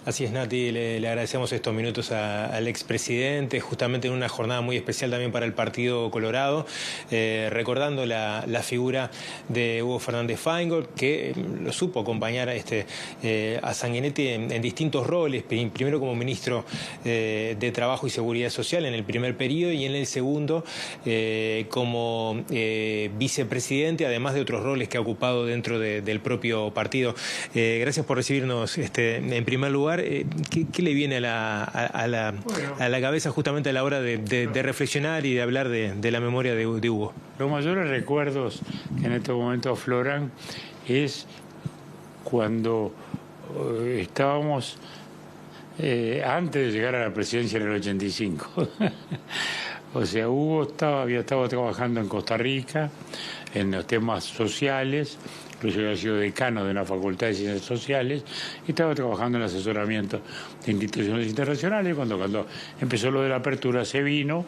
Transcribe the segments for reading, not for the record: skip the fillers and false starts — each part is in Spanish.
Así es, Nati, le agradecemos estos minutos al expresidente, justamente en una jornada muy especial también para el Partido Colorado, recordando la figura de Hugo Fernández Feingold, que lo supo acompañar a Sanguinetti en distintos roles, primero como ministro de Trabajo y Seguridad Social en el primer periodo y en el segundo como vicepresidente, además de otros roles que ha ocupado dentro del propio partido. Gracias por recibirnos en primer lugar. ¿Qué le viene a la cabeza justamente a la hora de reflexionar y de hablar de la memoria de Hugo? Los mayores recuerdos que en este momento afloran es cuando estábamos antes de llegar a la presidencia en el 85. O sea, Hugo había estado trabajando en Costa Rica en los temas sociales. Incluso había sido decano de una facultad de ciencias sociales y estaba trabajando en asesoramiento de instituciones internacionales. Cuando empezó lo de la apertura se vino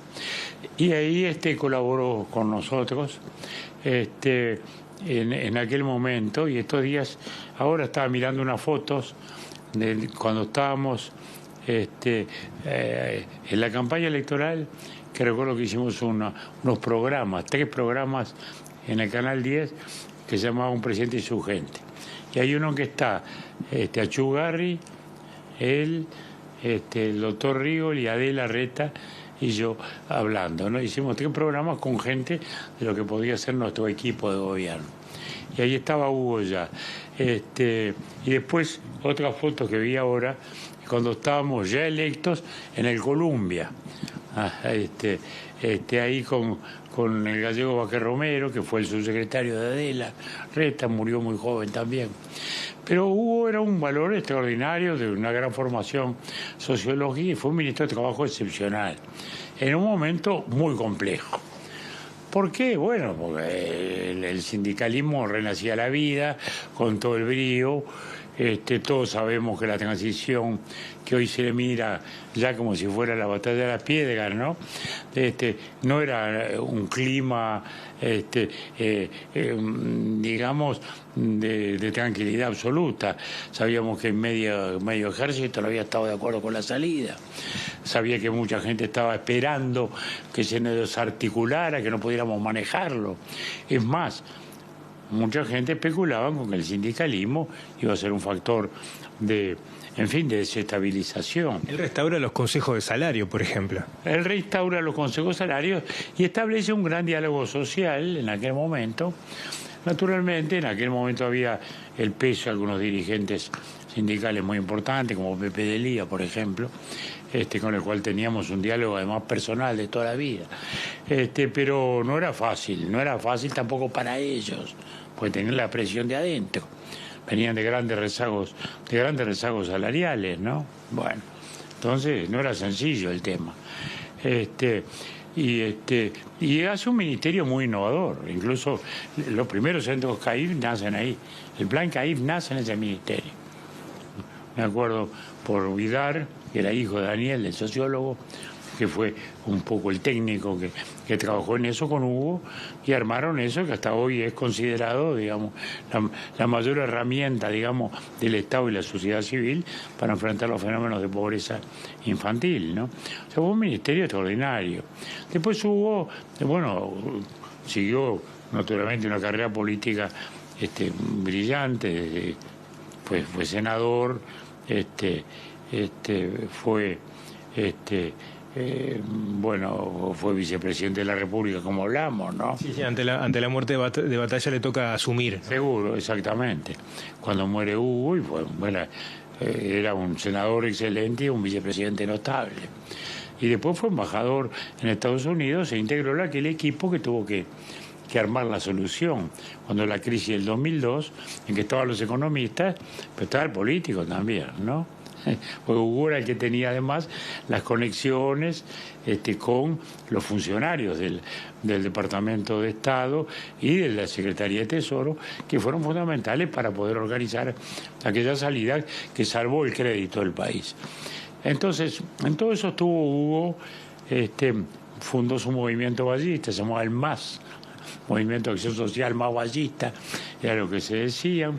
y ahí colaboró con nosotros en aquel momento. Y estos días, ahora estaba mirando unas fotos de cuando estábamos en la campaña electoral, que recuerdo que hicimos unos programas, 3 programas en el Canal 10, que se llamaba Un presidente y su gente. Y hay uno que está Achugarri, él, el doctor Rigol y Adela Reta y yo hablando, ¿no? Hicimos 3 programas con gente de lo que podía ser nuestro equipo de gobierno. Y ahí estaba Hugo ya. Y después otra foto que vi ahora, cuando estábamos ya electos en el Columbia. Ahí con el gallego Baquer Romero, que fue el subsecretario de Adela Reta, murió muy joven también. Pero Hugo era un valor extraordinario, de una gran formación sociológica, y fue un ministro de Trabajo excepcional, en un momento muy complejo. ¿Por qué? Bueno, porque el sindicalismo renacía a la vida, con todo el brío. Todos sabemos que la transición, que hoy se le mira ya como si fuera la batalla de las piedras, ¿no? No era un clima, digamos, de tranquilidad absoluta. Sabíamos que medio ejército no había estado de acuerdo con la salida. Sabía que mucha gente estaba esperando que se nos desarticulara, que no pudiéramos manejarlo. Es más, mucha gente especulaba con que el sindicalismo iba a ser un factor de desestabilización. Él restaura los consejos de salario, por ejemplo. Él restaura los consejos de salario y establece un gran diálogo social en aquel momento. Naturalmente, en aquel momento había el peso de algunos dirigentes sindicales muy importantes, como Pepe de Lía, por ejemplo, con el cual teníamos un diálogo además personal de toda la vida. Pero no era fácil tampoco para ellos, porque tenían la presión de adentro. Venían de grandes rezagos salariales, ¿no? Bueno, entonces no era sencillo el tema. Y hace un ministerio muy innovador. Incluso los primeros centros CAIF nacen ahí. El plan CAIF nace en ese ministerio. Me acuerdo por Vidar, que era hijo de Daniel, el sociólogo, que fue un poco el técnico que trabajó en eso con Hugo, y armaron eso que hasta hoy es considerado, digamos, la mayor herramienta, digamos, del Estado y la sociedad civil para enfrentar los fenómenos de pobreza infantil, ¿no? O sea, fue un ministerio extraordinario. Después Hugo, siguió naturalmente una carrera política brillante, fue senador, fue fue vicepresidente de la República, como hablamos, ¿no? Sí, ante la muerte de Batalla le toca asumir. Seguro, exactamente. Cuando muere Hugo, era un senador excelente y un vicepresidente notable. Y después fue embajador en Estados Unidos, se integró en aquel equipo que tuvo que armar la solución. Cuando la crisis del 2002, en que estaban los economistas, pero estaba el político también, ¿no? Porque Hugo era el que tenía además las conexiones con los funcionarios del Departamento de Estado y de la Secretaría de Tesoro, que fueron fundamentales para poder organizar aquella salida que salvó el crédito del país. Entonces, en todo eso estuvo Hugo, fundó su movimiento ballista, se llamaba el MAS, Movimiento de Acción Social más ballista, era lo que se decía.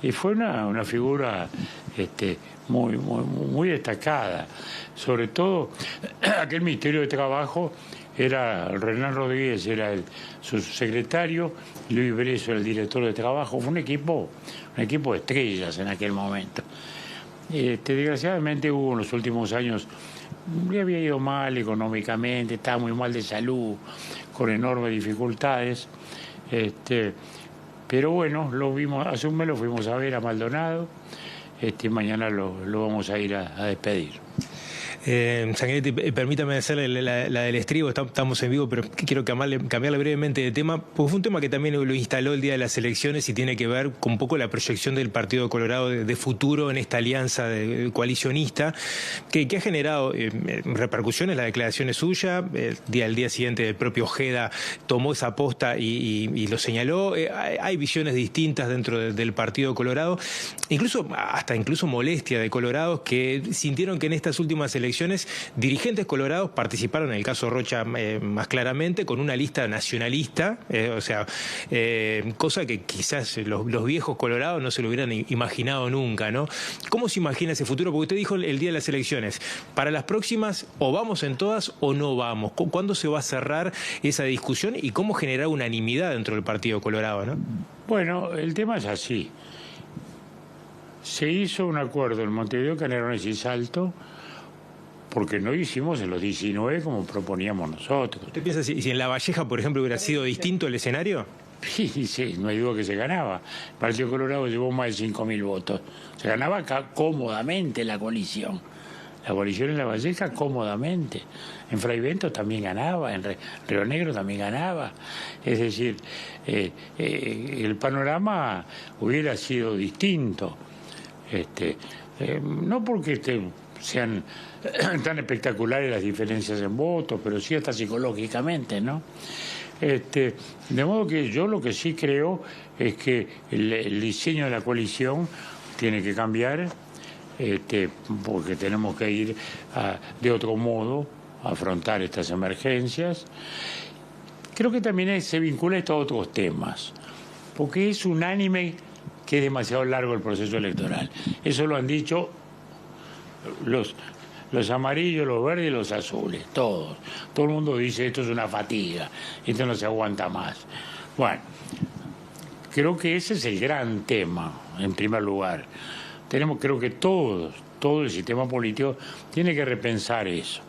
Y fue una figura muy destacada. Sobre todo, aquel Ministerio de Trabajo era Renán Rodríguez, era su secretario, Luis Breso era el director de trabajo. Fue un equipo de estrellas en aquel momento. Desgraciadamente Hugo en los últimos años le había ido mal económicamente, estaba muy mal de salud, con enormes dificultades. Pero bueno, hace un mes lo fuimos a ver a Maldonado. Mañana lo vamos a ir a despedir. Sanguinetti, permítame hacerle la del estribo, estamos en vivo, pero quiero cambiarle brevemente de tema, porque fue un tema que también lo instaló el día de las elecciones y tiene que ver con un poco la proyección del Partido Colorado de futuro en esta alianza coalicionista, que ha generado repercusiones. La declaración es suya, el día siguiente el propio Ojeda tomó esa posta y lo señaló. Hay visiones distintas dentro del Partido Colorado, incluso molestia de colorados que sintieron que en estas últimas elecciones dirigentes colorados participaron, en el caso Rocha más claramente, con una lista nacionalista, cosa que quizás los viejos colorados no se lo hubieran imaginado nunca, ¿no? ¿Cómo se imagina ese futuro? Porque usted dijo el día de las elecciones, para las próximas o vamos en todas o no vamos. ¿Cuándo se va a cerrar esa discusión y cómo generar unanimidad dentro del Partido Colorado, ¿no? Bueno, el tema es así. Se hizo un acuerdo en Montevideo, Canelones y Salto, porque no hicimos en los 19 como proponíamos nosotros. ¿Usted piensa si en La Valleja, por ejemplo, hubiera sido distinto el escenario? Sí, no hay duda que se ganaba. El Partido Colorado llevó más de 5.000 votos. Se ganaba cómodamente la coalición. La coalición en La Valleja cómodamente. En Fray Bentos también ganaba, en Río Negro también ganaba. Es decir, el panorama hubiera sido distinto. No porque sean tan espectaculares las diferencias en votos, pero sí hasta psicológicamente, ¿no? De modo que yo lo que sí creo es que el diseño de la coalición tiene que cambiar, porque tenemos que ir de otro modo a afrontar estas emergencias. Creo que también se vincula esto a otros temas, porque es unánime que es demasiado largo el proceso electoral. Eso lo han dicho los amarillos, los verdes y los azules, todos. Todo el mundo dice esto es una fatiga, esto no se aguanta más. Bueno, creo que ese es el gran tema, en primer lugar. Creo que todo el sistema político tiene que repensar eso.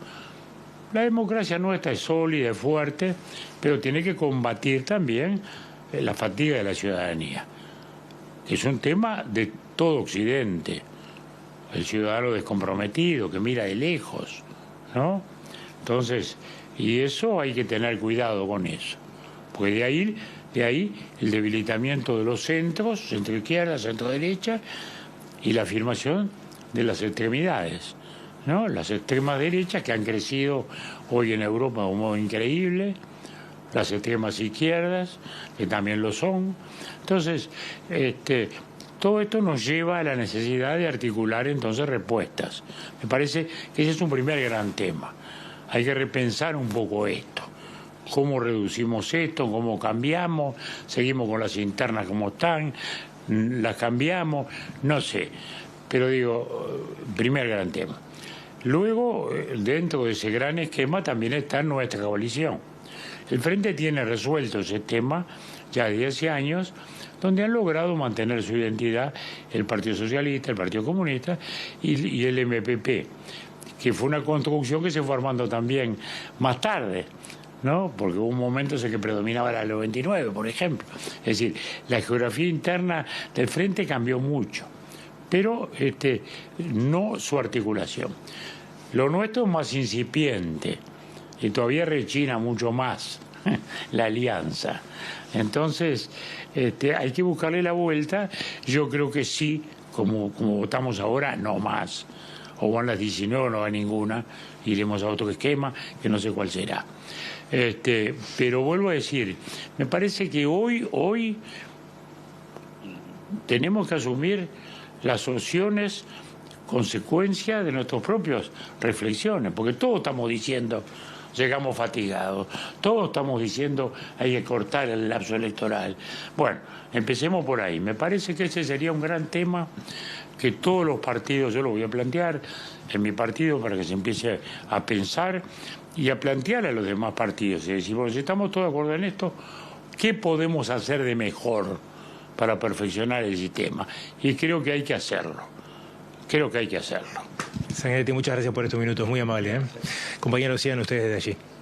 La democracia nuestra es sólida, es fuerte, pero tiene que combatir también la fatiga de la ciudadanía. Es un tema de todo Occidente. El ciudadano descomprometido, que mira de lejos, ¿no? Entonces, y eso hay que tener cuidado con eso. Porque de ahí el debilitamiento de los centros, centro izquierda, centro derecha, y la afirmación de las extremidades, ¿no? Las extremas derechas que han crecido hoy en Europa de un modo increíble, las extremas izquierdas, que también lo son. Entonces, todo esto nos lleva a la necesidad de articular entonces respuestas. Me parece que ese es un primer gran tema. Hay que repensar un poco esto. ¿Cómo reducimos esto? ¿Cómo cambiamos? ¿Seguimos con las internas como están? ¿Las cambiamos? No sé. Pero digo, primer gran tema. Luego, dentro de ese gran esquema también está nuestra coalición. El Frente tiene resuelto ese tema ya de 10 años, donde han logrado mantener su identidad el Partido Socialista, el Partido Comunista y el MPP, que fue una construcción que se fue armando también más tarde, ¿no? Porque hubo un momento en que predominaba la 99, por ejemplo. Es decir, la geografía interna del Frente cambió mucho, pero no su articulación. Lo nuestro es más incipiente y todavía rechina mucho más la alianza. Entonces, hay que buscarle la vuelta. Yo creo que sí, como votamos ahora, no más. O van las 19 o no va ninguna, iremos a otro esquema, que no sé cuál será. Pero vuelvo a decir, me parece que hoy tenemos que asumir las opciones, consecuencia de nuestras propias reflexiones, porque todos estamos diciendo llegamos fatigados, todos estamos diciendo hay que cortar el lapso electoral. Bueno, empecemos por ahí. Me parece que ese sería un gran tema que todos los partidos, yo lo voy a plantear en mi partido para que se empiece a pensar y a plantear a los demás partidos. Y decir, bueno, si estamos todos de acuerdo en esto, ¿qué podemos hacer de mejor para perfeccionar el sistema? Y creo que hay que hacerlo. Creo que hay que hacerlo. Sanguinetti, muchas gracias por estos minutos, muy amable. Compañeros, sigan ustedes desde allí.